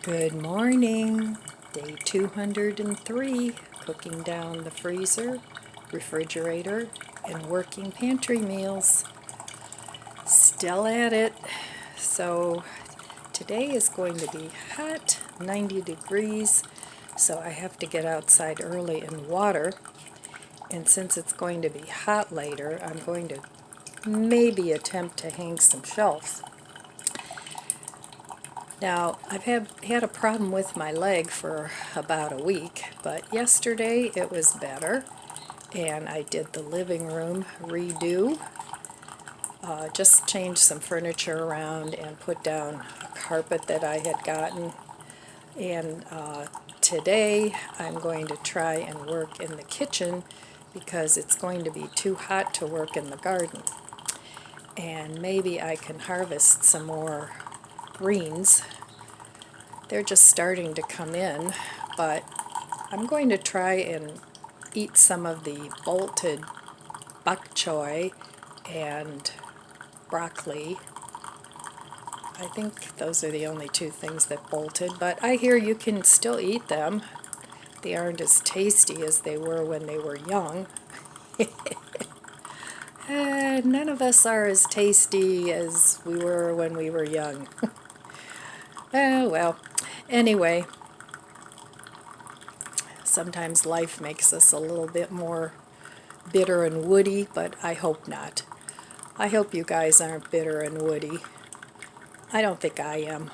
Good morning. Day 203, cooking down the freezer, refrigerator, and working pantry meals. Still at it. So today is going to be hot, 90 degrees, so I have to get outside early and water. And since it's going to be hot later, I'm going to maybe attempt to hang some shelves. Now, I've had a problem with my leg for about a week, but yesterday it was better, and I did the living room redo. Just changed some furniture around and put down a carpet that I had gotten. And today I'm going to try and work in the kitchen because it's going to be too hot to work in the garden. And maybe I can harvest some more greens. They're just starting to come in, but I'm going to try and eat some of the bolted bok choy and broccoli. I think those are the only two things that bolted, but I hear you can still eat them. They aren't as tasty as they were when they were young. None of us are as tasty as we were when we were young. Oh, well. Anyway, sometimes life makes us a little bit more bitter and woody, but I hope not. I hope you guys aren't bitter and woody. I don't think I am.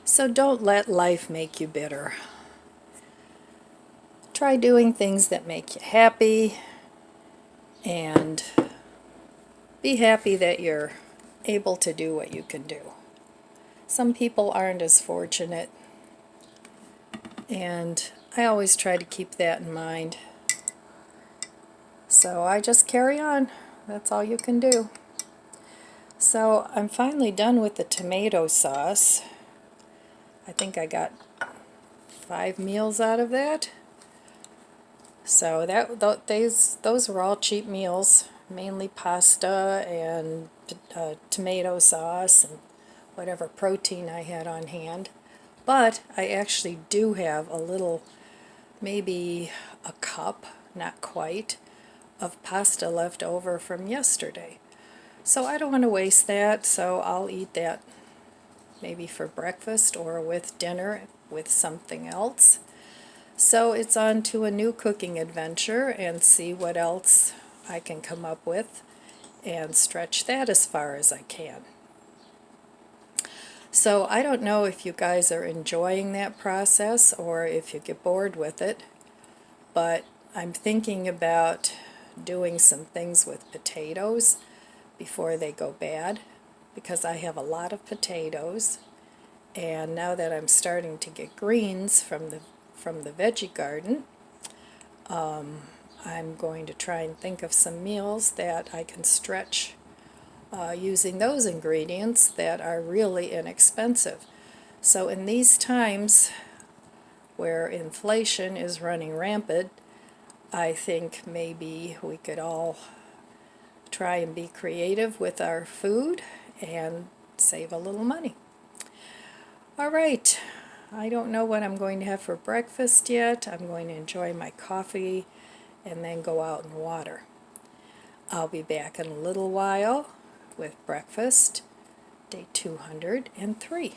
So don't let life make you bitter. Try doing things that make you happy, and be happy that you're able to do what you can do. Some people aren't as fortunate, and I always try to keep that in mind. So I just carry on. That's all you can do. So I'm finally done with the tomato sauce. I think I got 5 meals out of that. So those were all cheap meals, mainly pasta and tomato sauce and whatever protein I had on hand. But I actually do have a little, maybe a cup, not quite, of pasta left over from yesterday. So I don't want to waste that, so I'll eat that maybe for breakfast or with dinner with something else. So it's on to a new cooking adventure and see what else I can come up with and stretch that as far as I can. So I don't know if you guys are enjoying that process or if you get bored with it, but I'm thinking about doing some things with potatoes before they go bad, because I have a lot of potatoes, and now that I'm starting to get greens from the veggie garden, I'm going to try and think of some meals that I can stretch using those ingredients that are really inexpensive. So in these times where inflation is running rampant, I think maybe we could all try and be creative with our food and save a little money. All right, I don't know what I'm going to have for breakfast yet. I'm going to enjoy my coffee and then go out and water. I'll be back in a little while with breakfast, day 203.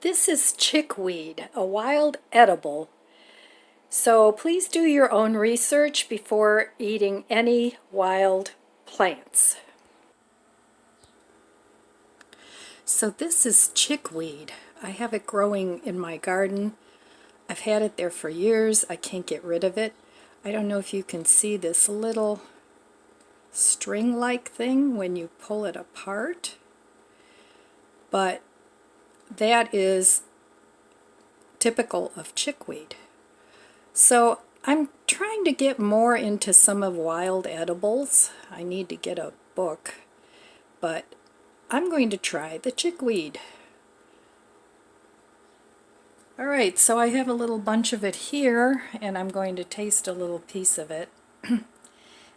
This is chickweed, a wild edible. So please do your own research before eating any wild plants. So this is chickweed. I have it growing in my garden. I've had it there for years. I can't get rid of it. I don't know if you can see this little string-like thing when you pull it apart, but that is typical of chickweed. So I'm trying to get more into some of wild edibles. I need to get a book, but I'm going to try the chickweed. Alright, so I have a little bunch of it here, and I'm going to taste a little piece of it.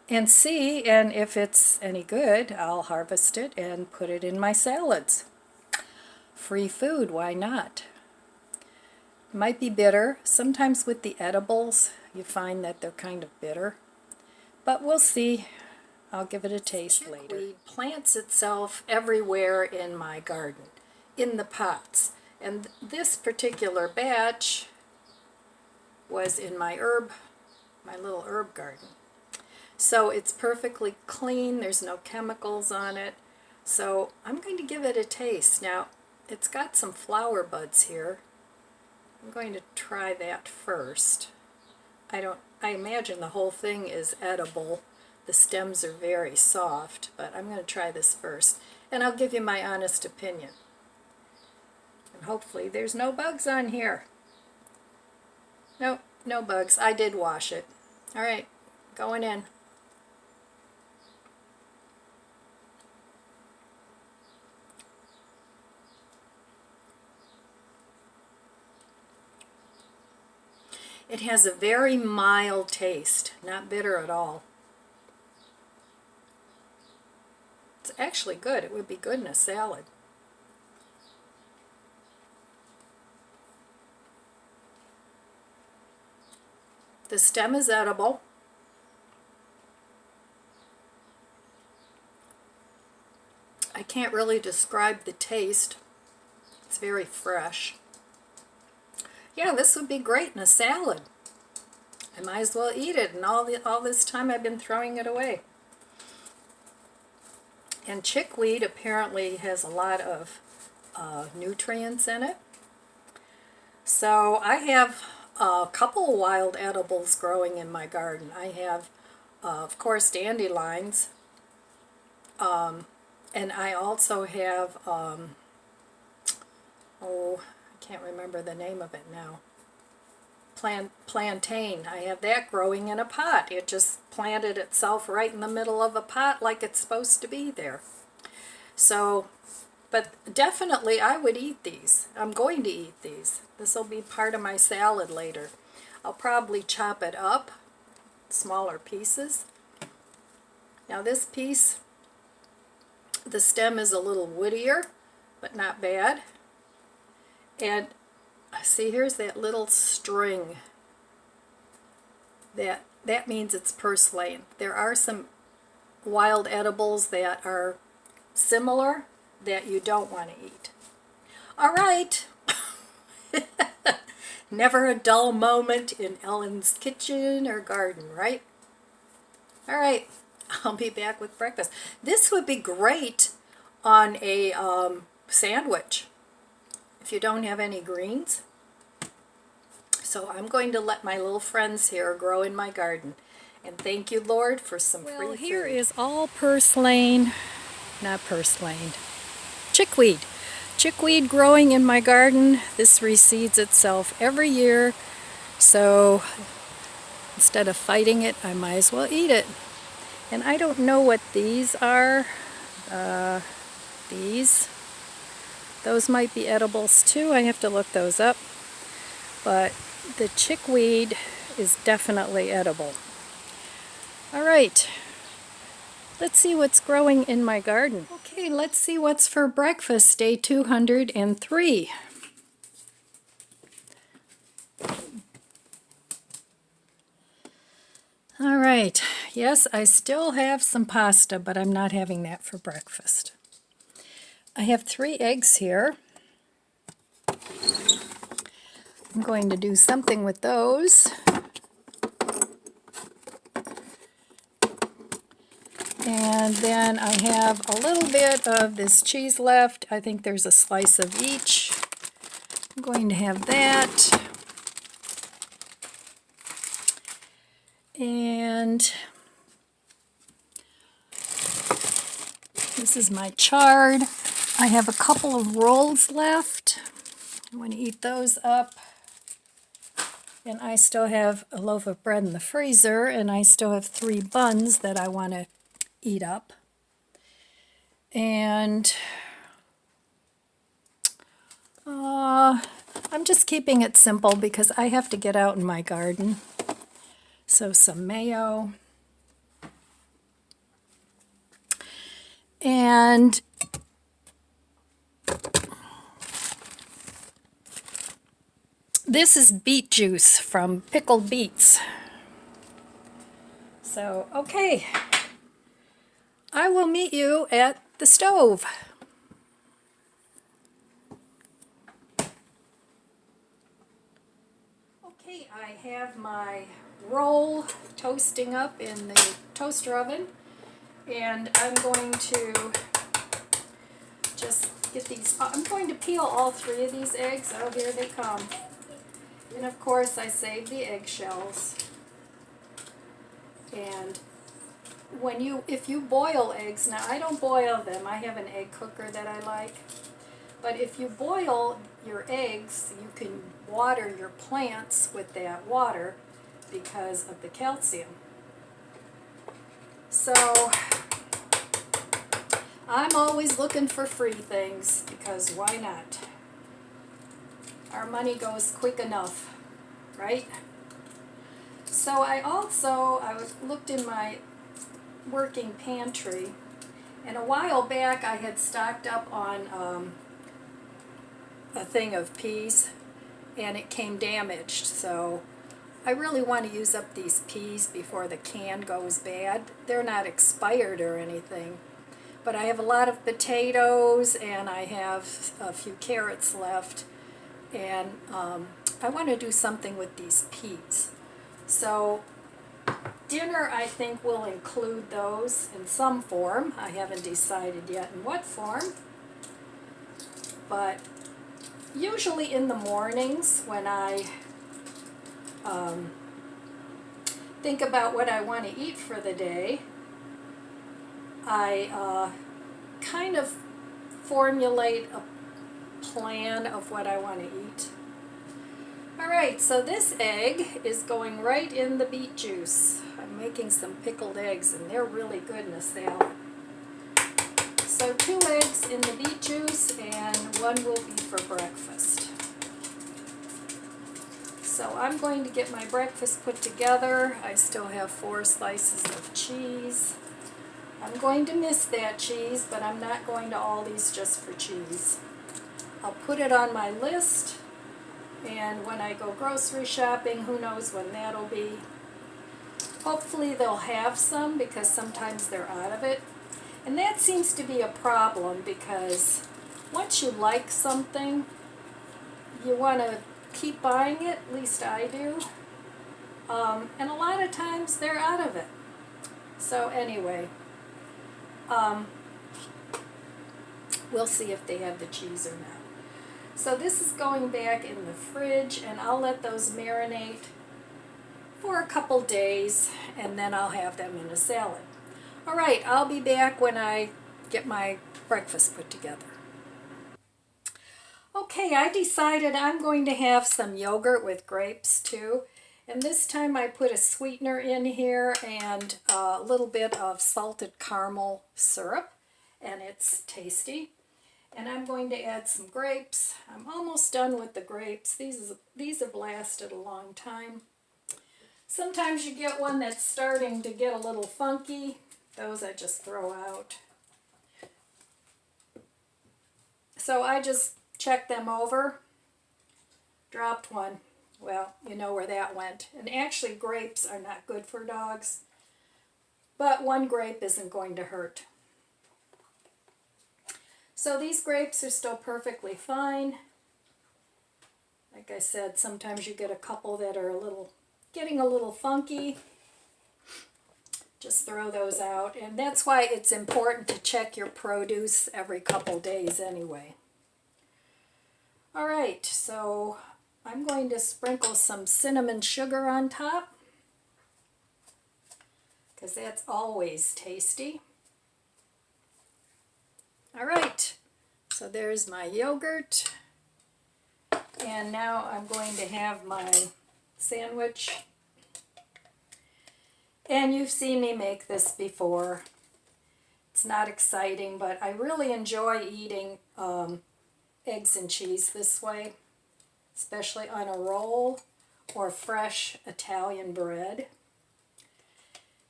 and see, and if it's any good, I'll harvest it and put it in my salads. Free food, why not? Might be bitter. Sometimes with the edibles, you find that they're kind of bitter. But we'll see. I'll give it a taste later. Chickweed plants itself everywhere in my garden, in the pots. And this particular batch was in my little herb garden. So it's perfectly clean, there's no chemicals on it. So I'm going to give it a taste. Now, it's got some flower buds here. I'm going to try that first. I imagine the whole thing is edible. The stems are very soft, but I'm going to try this first. And I'll give you my honest opinion. And hopefully there's no bugs on here. Nope, no bugs. I did wash it. All right, going in. It has a very mild taste, not bitter at all. It's actually good. It would be good in a salad. The stem is edible. I can't really describe the taste. It's very fresh. Yeah, this would be great in a salad. I might as well eat it, and all this time I've been throwing it away. And chickweed apparently has a lot of nutrients in it. So I have a couple wild edibles growing in my garden. I have, of course, dandelions, and I also have, I can't remember the name of it now. Plantain. I have that growing in a pot. It just planted itself right in the middle of a pot like it's supposed to be there. So, but definitely I would eat these. I'm going to eat these. This will be part of my salad later. I'll probably chop it up, smaller pieces. Now this piece, the stem is a little woodier, but not bad. And see, here's that little string. That means it's purslane. There are some wild edibles that are similar that you don't want to eat. All right. Never a dull moment in Ellen's kitchen or garden, right? All right. I'll be back with breakfast. This would be great on a sandwich if you don't have any greens. So I'm going to let my little friends here grow in my garden. And thank you, Lord, for some free food. Well, here is all purslane, not purslane, chickweed. Chickweed growing in my garden. This reseeds itself every year. So instead of fighting it, I might as well eat it. And I don't know what these are. Those might be edibles too. I have to look those up. But the chickweed is definitely edible. All right, let's see what's growing in my garden. Okay, let's see what's for breakfast, day 203. All right, yes, I still have some pasta, but I'm not having that for breakfast. I have 3 eggs here. I'm going to do something with those. And then I have a little bit of this cheese left. I think there's a slice of each. I'm going to have that. And this is my chard. I have a couple of rolls left. I'm going to eat those up. And I still have a loaf of bread in the freezer, and I still have 3 buns that I want to eat up. And I'm just keeping it simple because I have to get out in my garden. So some mayo. And this is beet juice from pickled beets. So, okay, I will meet you at the stove. Okay, I have my roll toasting up in the toaster oven, and I'm going to just get these, I'm going to peel all 3 of these eggs. Oh, here they come. And of course I saved the eggshells. And if you boil eggs, now I don't boil them, I have an egg cooker that I like, but if you boil your eggs, you can water your plants with that water because of the calcium. So I'm always looking for free things, because why not? Our money goes quick enough, right? So I looked in my working pantry, and a while back I had stocked up on a thing of peas, and it came damaged, so I really want to use up these peas before the can goes bad. They're not expired or anything, but I have a lot of potatoes and I have a few carrots left, and I want to do something with these peas. So dinner, I think, will include those in some form. I haven't decided yet in what form, but usually in the mornings when I think about what I want to eat for the day, I kind of formulate a plan of what I want to eat. Alright, so this egg is going right in the beet juice. I'm making some pickled eggs, and they're really good in a salad. So 2 eggs in the beet juice, and 1 will be for breakfast. So I'm going to get my breakfast put together. I still have 4 slices of cheese. I'm going to miss that cheese, but I'm not going to Aldi's just for cheese. I'll put it on my list, and when I go grocery shopping, who knows when that'll be. Hopefully they'll have some, because sometimes they're out of it. And that seems to be a problem, because once you like something, you want to keep buying it, at least I do. And a lot of times they're out of it. So anyway, we'll see if they have the cheese or not. So this is going back in the fridge, and I'll let those marinate for a couple days, and then I'll have them in a salad. Alright, I'll be back when I get my breakfast put together. Okay, I decided I'm going to have some yogurt with grapes too. And this time I put a sweetener in here and a little bit of salted caramel syrup, and it's tasty. And I'm going to add some grapes. I'm almost done with the grapes. These have lasted a long time. Sometimes you get one that's starting to get a little funky. Those I just throw out. So I just check them over. Dropped one. Well, you know where that went. And actually grapes are not good for dogs, but 1 grape isn't going to hurt. So these grapes are still perfectly fine. Like I said, sometimes you get a couple that are getting a little funky. Just throw those out. And that's why it's important to check your produce every couple days anyway. Alright, so I'm going to sprinkle some cinnamon sugar on top, because that's always tasty. Alright, so there's my yogurt, and now I'm going to have my sandwich. And you've seen me make this before. It's not exciting, but I really enjoy eating eggs and cheese this way, especially on a roll or fresh Italian bread.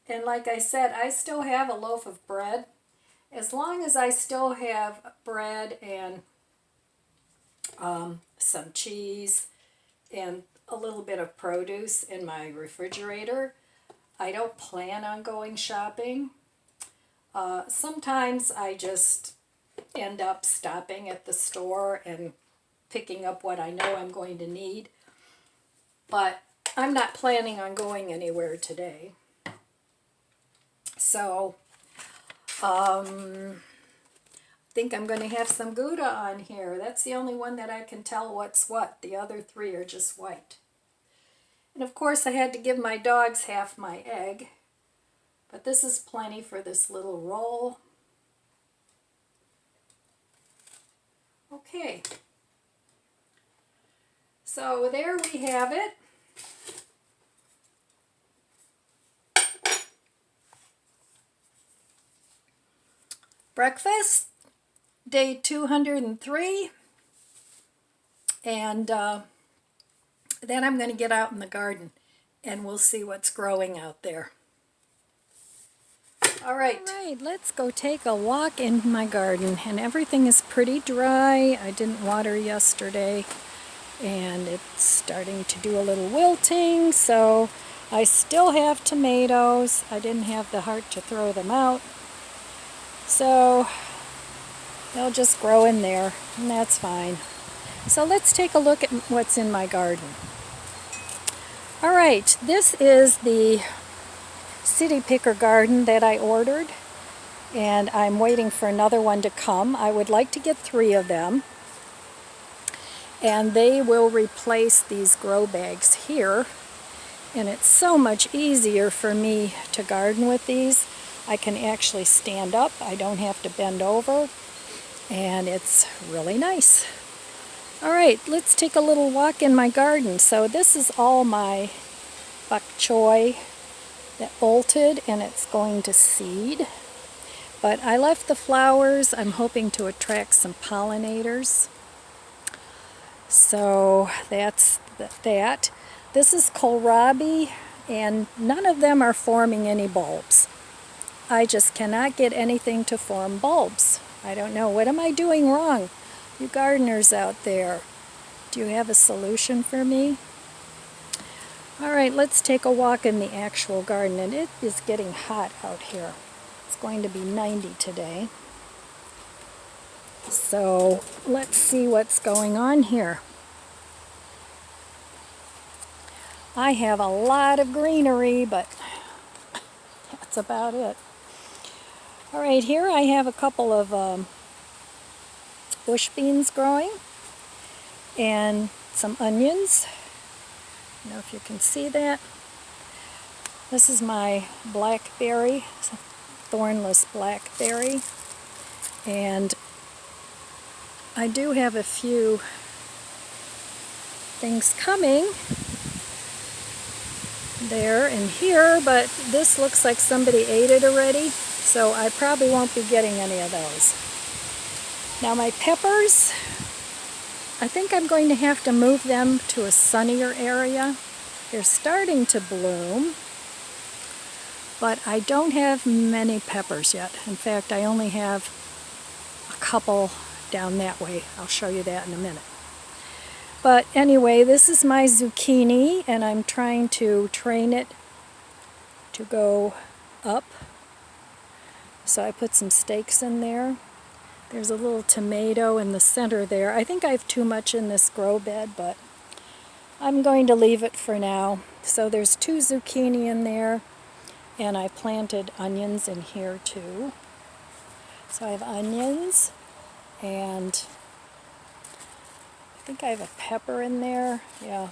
And like I said, I still have a loaf of bread, as long as I still have bread and some cheese and a little bit of produce in my refrigerator, I don't plan on going shopping. Sometimes I just end up stopping at the store and picking up what I know I'm going to need. But I'm not planning on going anywhere today. So, I think I'm going to have some Gouda on here. That's the only one that I can tell what's what. The other three are just white. And of course I had to give my dogs half my egg. But this is plenty for this little roll. Okay. So there we have it. Breakfast, day 203. And then I'm going to get out in the garden and we'll see what's growing out there. All right, let's go take a walk in my garden, and everything is pretty dry. I didn't water yesterday, and it's starting to do a little wilting, so I still have tomatoes. I didn't have the heart to throw them out, so they'll just grow in there, and that's fine. So let's take a look at what's in my garden. All right, this is the City Picker garden that I ordered, and I'm waiting for another one to come. I would like to get 3 of them, and they will replace these grow bags here, and it's so much easier for me to garden with these. I can actually stand up, I don't have to bend over, and it's really nice. All right, let's take a little walk in my garden. So this is all my bok choy that bolted, and it's going to seed. But I left the flowers. I'm hoping to attract some pollinators. So that's that. This is kohlrabi, and none of them are forming any bulbs. I just cannot get anything to form bulbs. I don't know. What am I doing wrong? You gardeners out there, do you have a solution for me? All right, let's take a walk in the actual garden, and it is getting hot out here. It's going to be 90 today. So let's see what's going on here. I have a lot of greenery, but that's about it. All right, here I have a couple of bush beans growing and some onions. I don't know if you can see that. This is my blackberry, thornless blackberry, and I do have a few things coming there and here, but this looks like somebody ate it already, so I probably won't be getting any of those. Now my peppers, I think I'm going to have to move them to a sunnier area. They're starting to bloom, but I don't have many peppers yet. In fact, I only have a couple down that way. I'll show you that in a minute. But anyway, this is my zucchini, and I'm trying to train it to go up. So I put some stakes in there. There's a little tomato in the center there. I think I have too much in this grow bed, but I'm going to leave it for now. So there's 2 zucchini in there, and I planted onions in here too. So I have onions, and I think I have a pepper in there. Yeah.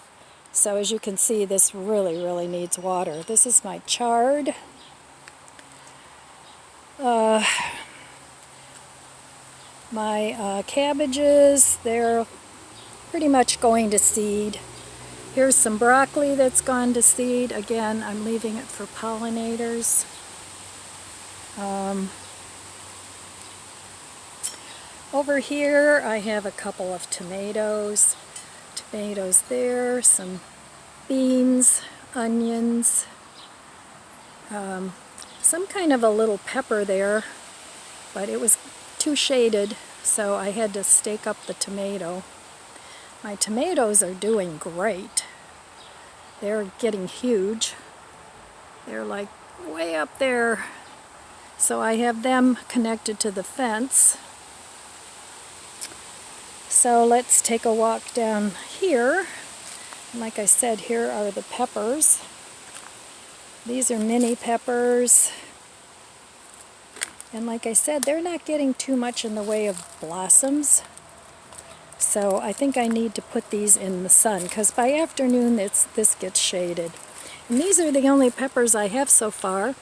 So as you can see, this really needs water. This is my chard. My cabbages, they're pretty much going to seed. Here's some broccoli that's gone to seed. Again, I'm leaving it for pollinators. Over here I have a couple of tomatoes. Tomatoes there, some beans, onions, some kind of a little pepper there. but it was too shaded, so I had to stake up the tomato. My tomatoes are doing great. They're getting huge. They're like way up there. So I have them connected to the fence. So let's take a walk down here. Like I said, here are the peppers. These are mini peppers. And like I said, they're not getting too much in the way of blossoms. So I think I need to put these in the sun, because by afternoon this gets shaded. And these are the only peppers I have so far.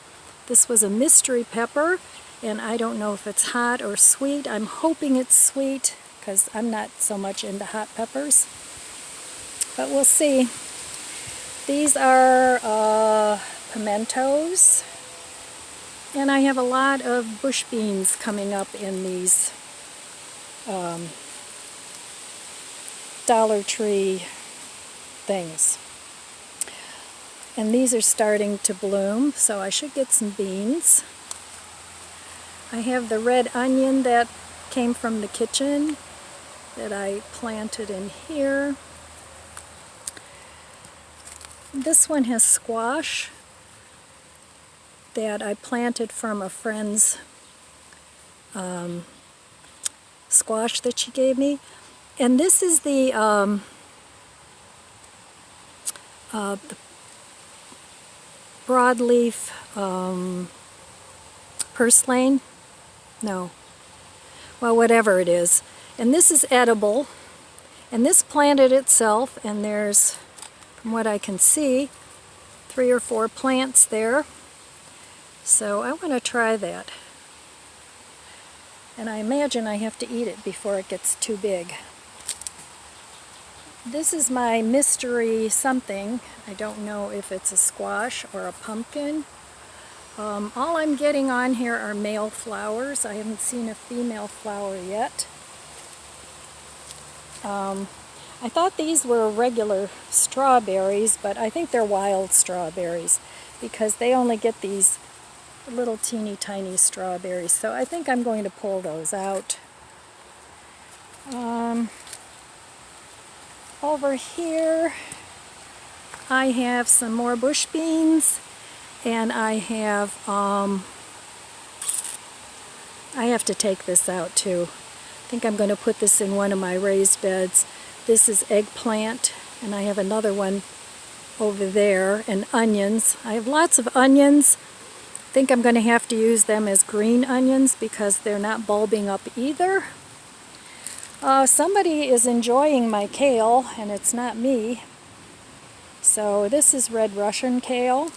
This was a mystery pepper, and I don't know if it's hot or sweet. I'm hoping it's sweet, because I'm not so much into hot peppers. But we'll see. These are pimentos. And I have a lot of bush beans coming up in these Dollar Tree things. And these are starting to bloom, so I should get some beans. I have the red onion that came from the kitchen that I planted in here. This one has squash that I planted from a friend's squash that she gave me. And this is the broadleaf purslane. No. Well, whatever it is. And this is edible. And this planted itself, and there's, from what I can see, 3 or 4 plants there. So I want to try that. And I imagine I have to eat it before it gets too big. This is my mystery something. I don't know if it's a squash or a pumpkin. All I'm getting on here are male flowers. I haven't seen a female flower yet. I thought these were regular strawberries, but I think they're wild strawberries because they only get these little teeny tiny strawberries. So I think I'm going to pull those out. Over here I have some more bush beans, and I have to take this out too. I think I'm going to put this in one of my raised beds. This is eggplant, and I have another one over there, and onions. I have lots of onions. I think I'm going to have to use them as green onions because they're not bulbing up either. Somebody is enjoying my kale, and it's not me. So this is red Russian kale.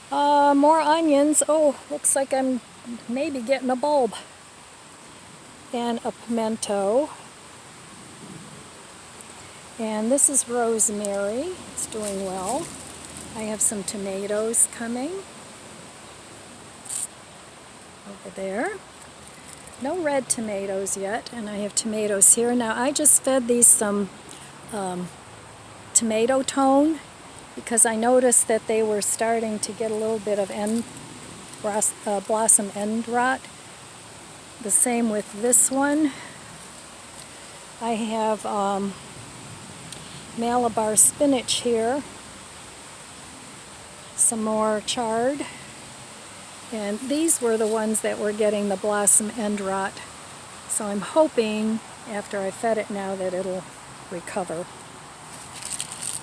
More onions. Oh, looks like I'm maybe getting a bulb. And a pimento. And this is rosemary. It's doing well. I have some tomatoes coming over there. No red tomatoes yet, and I have tomatoes here. Now I just fed these some tomato tone because I noticed that they were starting to get a little bit of blossom end rot. The same with this one. I have Malabar spinach here. Some more chard. And these were the ones that were getting the blossom end rot. So I'm hoping after I fed it now that it'll recover.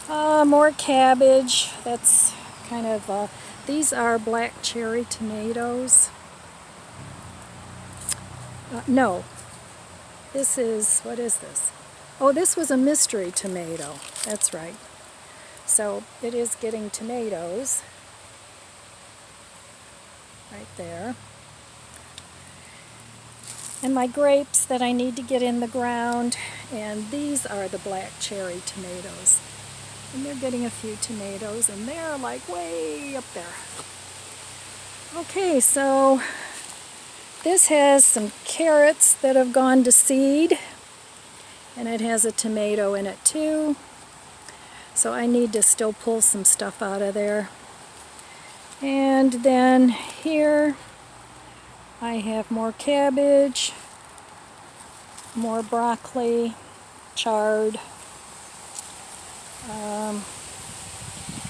More cabbage. That's kind of, these are black cherry tomatoes. No, this is, what is this? Oh, this was a mystery tomato. That's right. So it is getting tomatoes. Right there. And my grapes that I need to get in the ground, and these are the black cherry tomatoes. And they're getting a few tomatoes, and they're like way up there. Okay, so this has some carrots that have gone to seed, and it has a tomato in it too. So I need to still pull some stuff out of there. And then here I have more cabbage, more broccoli, chard.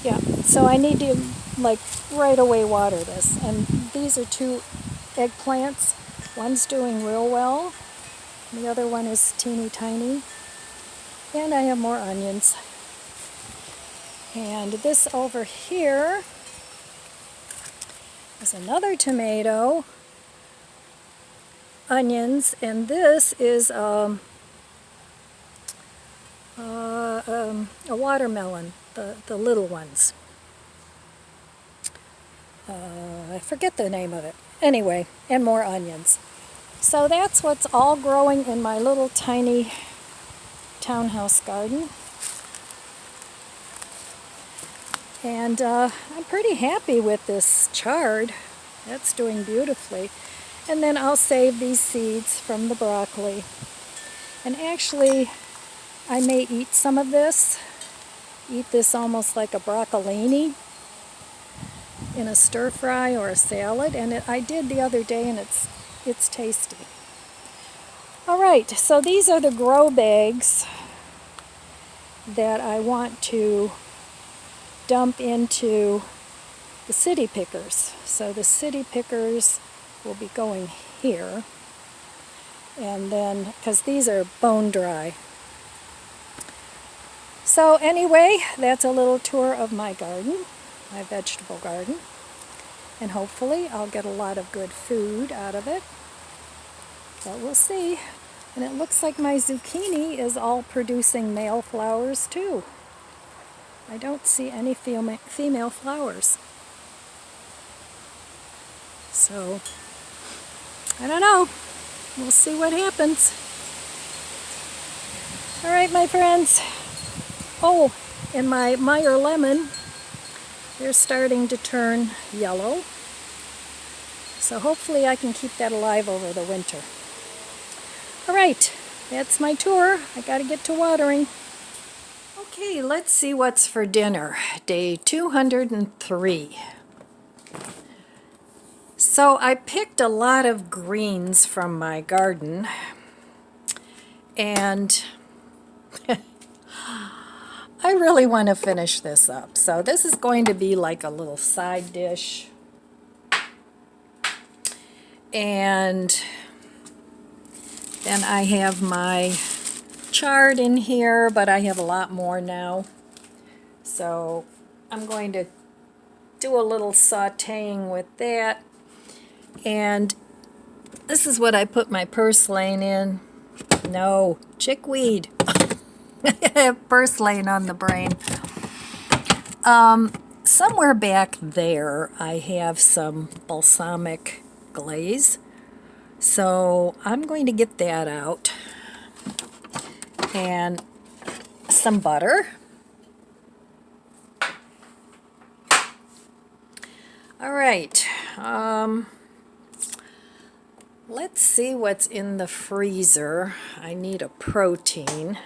Yeah, so I need to like right away water this. And these are 2 eggplants. One's doing real well. The other one is teeny tiny. And I have more onions. And this over here is another tomato, onions, and this is a watermelon, the little ones. I forget the name of it. Anyway, and more onions. So that's what's all growing in my little tiny townhouse garden. And I'm pretty happy with this chard. That's doing beautifully. And then I'll save these seeds from the broccoli. And actually, I may eat some of this. Eat this almost like a broccolini in a stir fry or a salad. And I did the other day, and it's tasty. All right, so these are the grow bags that I want to dump into the city pickers. So the city pickers will be going here. And then, because these are bone dry. So anyway, that's a little tour of my garden, my vegetable garden. And hopefully I'll get a lot of good food out of it. But we'll see. And it looks like my zucchini is all producing male flowers too. I don't see any female flowers. So, I don't know. We'll see what happens. All right, my friends. Oh, and my Meyer lemon, they're starting to turn yellow. So hopefully I can keep that alive over the winter. All right, that's my tour. I got to get to watering. Okay, let's see what's for dinner. Day 203. So I picked a lot of greens from my garden, and I really want to finish this up. So this is going to be like a little side dish. And then I have my chard in here, but I have a lot more now. So I'm going to do a little sauteing with that. And this is what I put my purslane in. No, chickweed. I have purslane on the brain. Somewhere back there I have some balsamic glaze. So I'm going to get that out. And some butter. All right. Let's see what's in the freezer. I need a protein.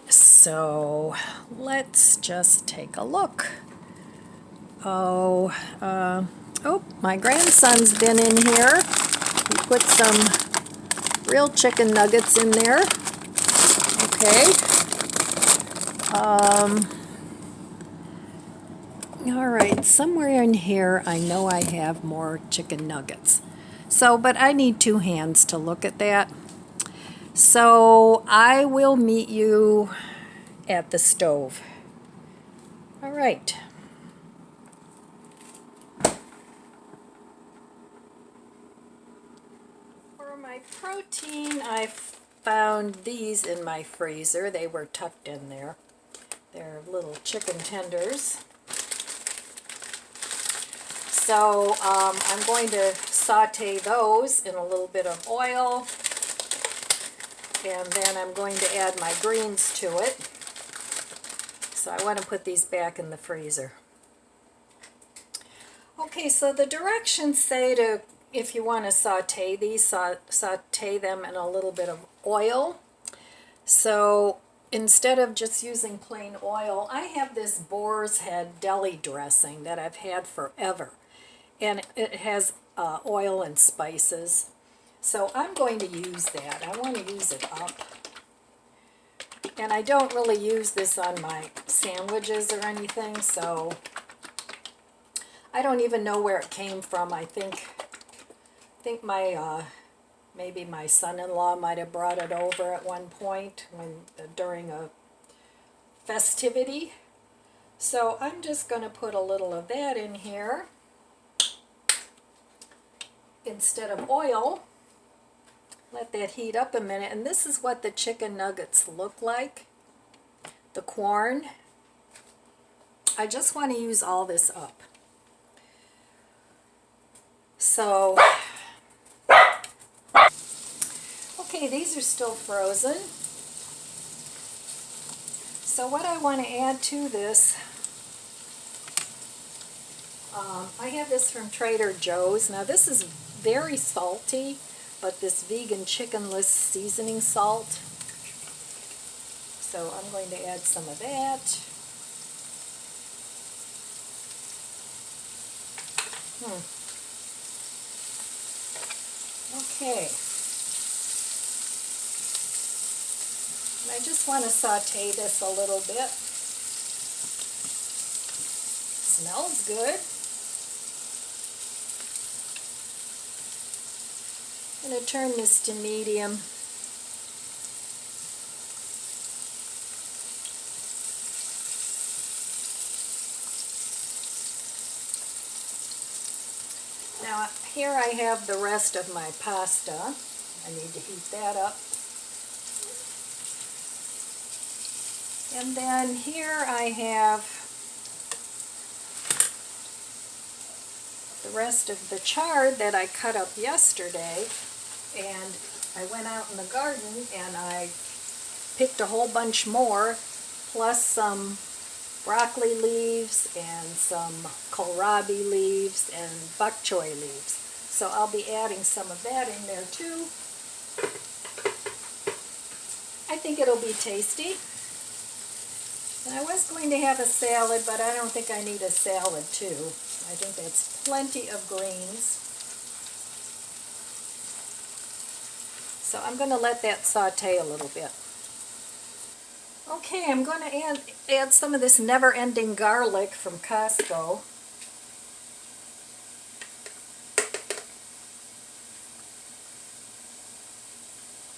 So let's just take a look. Oh, my grandson's been in here. He put some real chicken nuggets in there. Okay. All right, somewhere in here I know I have more chicken nuggets. So, but I need 2 hands to look at that. So I will meet you at the stove. All right. For my protein, I found these in my freezer. They were tucked in there. They're little chicken tenders. So I'm going to saute those in a little bit of oil, and then I'm going to add my greens to it. So I want to put these back in the freezer. Okay, so the directions say to, if you want to saute these, saute them in a little bit of oil. So instead of just using plain oil, I have this boar's head deli dressing that I've had forever. and it has oil and spices. So I'm going to use that. I want to use it up. And I don't really use this on my sandwiches or anything, so I don't even know where it came from. I think my maybe my son-in-law might have brought it over at one point during a festivity. So I'm just going to put a little of that in here instead of oil. Let that heat up a minute, and this is what the chicken nuggets look like. The corn. I just want to use all this up. So, okay, these are still frozen. So what I want to add to this, I have this from Trader Joe's. Now this is very salty, but this vegan chickenless seasoning salt. So I'm going to add some of that. Okay. And I just want to saute this a little bit. Smells good. I'm going to turn this to medium. Now here I have the rest of my pasta. I need to heat that up. And then here I have the rest of the chard that I cut up yesterday. And I went out in the garden and I picked a whole bunch more, plus some broccoli leaves and some kohlrabi leaves and bok choy leaves. So I'll be adding some of that in there too. I think it'll be tasty. And I was going to have a salad, but I don't think I need a salad too. I think that's plenty of greens. So I'm going to let that saute a little bit. Okay, I'm going to add some of this never-ending garlic from Costco.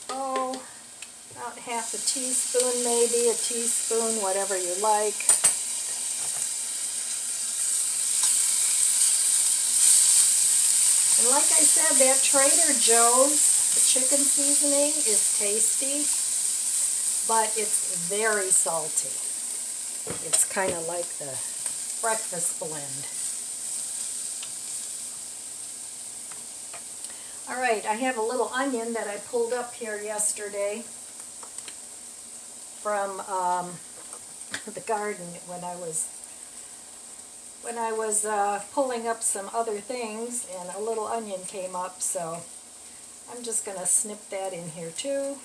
Oh, about half a teaspoon maybe, a teaspoon, whatever you like. And like I said, that Trader Joe's chicken seasoning is tasty, but it's very salty. It's kind of like the breakfast blend. All right, I have a little onion that I pulled up here yesterday from the garden when I was pulling up some other things, and a little onion came up, so I'm just going to snip that in here too.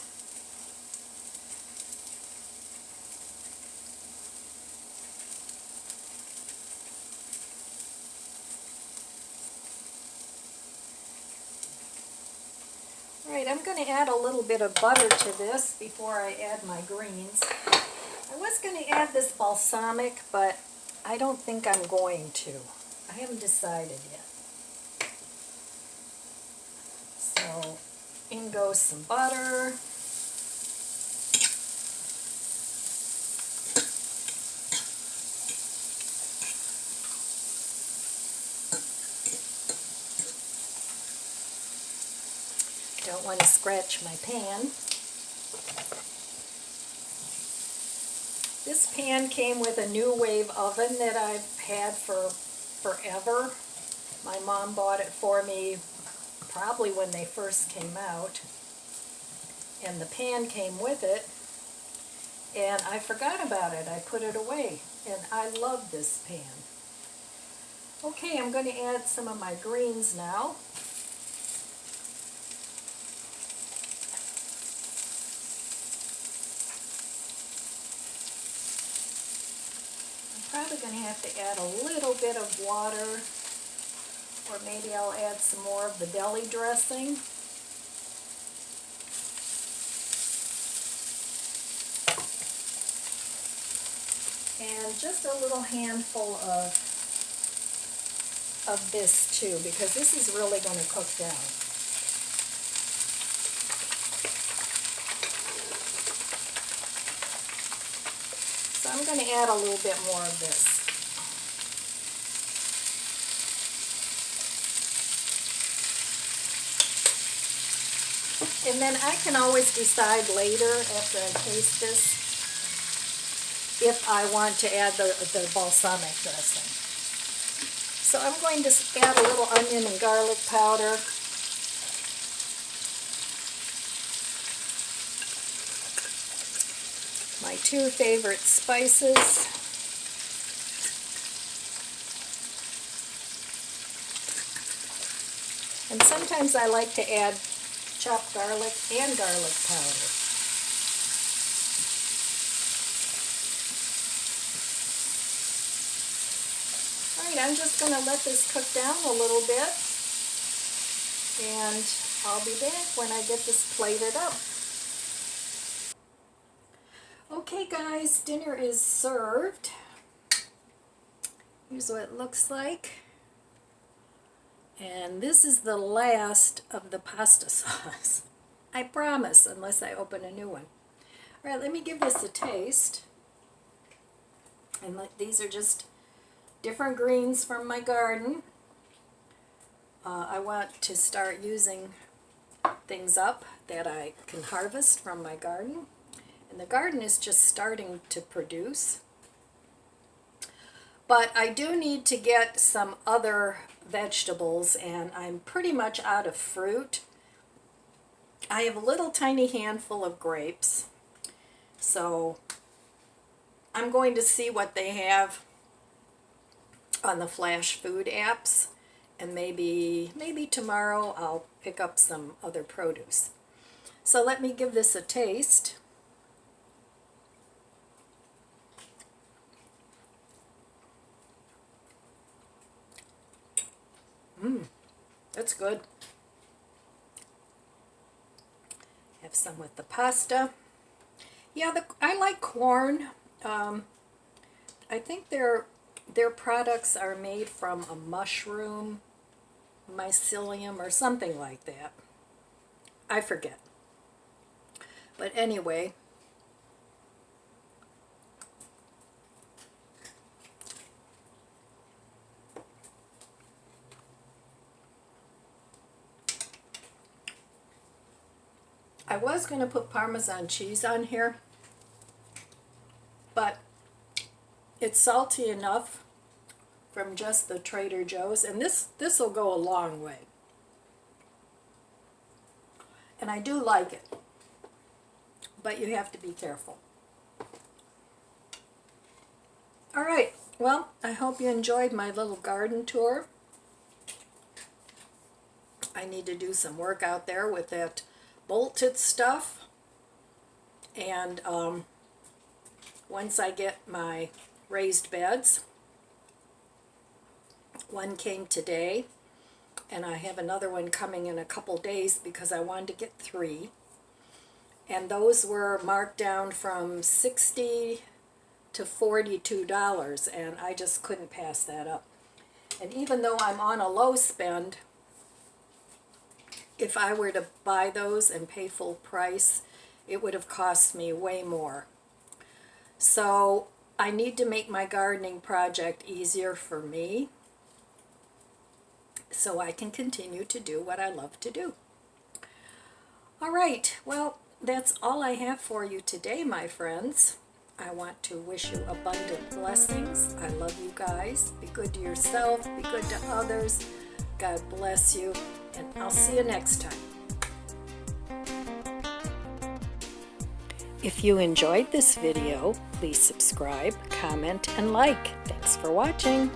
Alright, I'm going to add a little bit of butter to this before I add my greens. I was going to add this balsamic, but I don't think I'm going to. I haven't decided yet. So, in goes some butter. Don't want to scratch my pan. This pan came with a New Wave oven that I've had for forever. My mom bought it for me probably when they first came out. And the pan came with it. And I forgot about it. I put it away. And I love this pan. Okay, I'm going to add some of my greens now. Probably going to have to add a little bit of water. Or maybe I'll add some more of the deli dressing. And just a little handful of this too, because this is really going to cook down. So I'm going to add a little bit more of this. And then I can always decide later after I taste this if I want to add the balsamic dressing. So I'm going to add a little onion and garlic powder. My 2 favorite spices. And sometimes I like to add chopped garlic and garlic powder. Alright, I'm just going to let this cook down a little bit, and I'll be back when I get this plated up. Okay guys, dinner is served. Here's what it looks like. And this is the last of the pasta sauce. I promise, unless I open a new one. Alright, let me give this a taste. And these are just different greens from my garden. I want to start using things up that I can harvest from my garden. And the garden is just starting to produce. But I do need to get some other vegetables, and I'm pretty much out of fruit. I have a little tiny handful of grapes, so I'm going to see what they have on the flash food apps, and maybe tomorrow I'll pick up some other produce. So let me give this a taste. That's good. Have some with the pasta. Yeah, I like corn. I think their products are made from a mushroom, mycelium, or something like that. I forget. But anyway, I was going to put Parmesan cheese on here, but it's salty enough from just the Trader Joe's, and this will go a long way. And I do like it, but you have to be careful. Alright, well, I hope you enjoyed my little garden tour. I need to do some work out there with that bolted stuff, and once I get my raised beds, one came today, and I have another one coming in a couple days because I wanted to get 3, and those were marked down from $60 to $42, and I just couldn't pass that up. And even though I'm on a low spend, if I were to buy those and pay full price, it would have cost me way more. So I need to make my gardening project easier for me so I can continue to do what I love to do. All right, well, that's all I have for you today, my friends. I want to wish you abundant blessings. I love you guys. Be good to yourself. Be good to others. God bless you, and I'll see you next time. If you enjoyed this video, please subscribe, comment, and like. Thanks for watching.